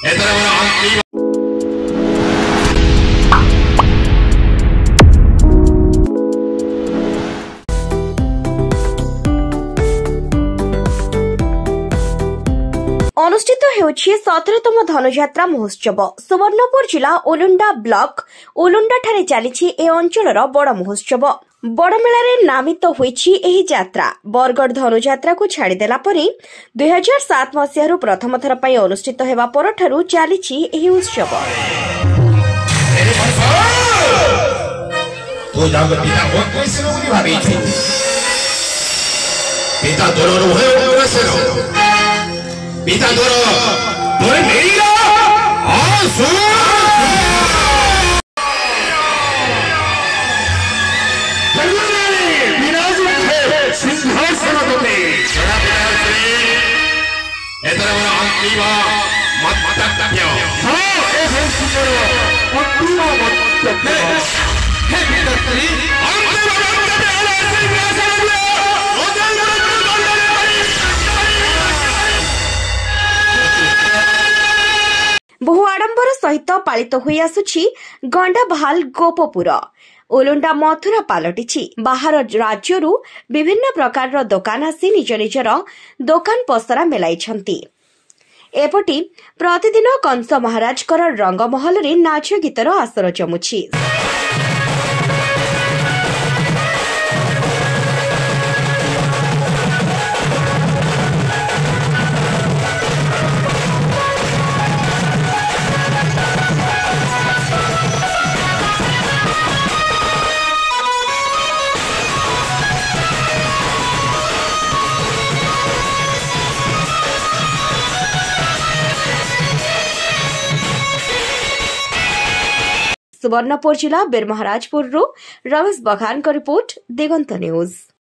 अनुष्ठित होउछि 17तम धनुयात्रा महोत्सव। सुवर्णपुर जिला ओलुंडा ब्लॉक ओलुंडा ठारे चलीछि ए अंचलर बड़ महोत्सव। बड़मेलारे नामित होइछि एही यात्रा। बरगढ़ धनुयात्रा को छाड़ीदेला परे 2007 मसीहारू प्रथम थर पई अनुष्ठित हेबा परठारू चलीछि एही उत्सव। तो जाग पिता बहुत कोई से लोग भाबी छै पिता तोर होय ओरसेरो पिता तोरे मेरी आसु विराज है सिंहासन पे सदा श्री एतरा अंतिमा मत तक्यो हां ए सुंदर अंतिमा मत तक्यो हे पिताश्री अंतिमा मत तक्यो सिंहासन पे बहु आडंबर सहित पालित होई आसुछि गंडाभाल गोपपुर। ओलुंडा मथुरा पालटिछि। बाहर राज्यरू विभिन्न प्रकार दोकान आसी निज निजर दोकान पसरा मेलाइछंती। एपटी प्रतिदिन कंस महाराजकर रंगमहल रे नाच गीतर आसर जमुछि। सुवर्णपुर जिला बीरमहाराजपुर रमेश बघान का रिपोर्ट दिगंत न्यूज।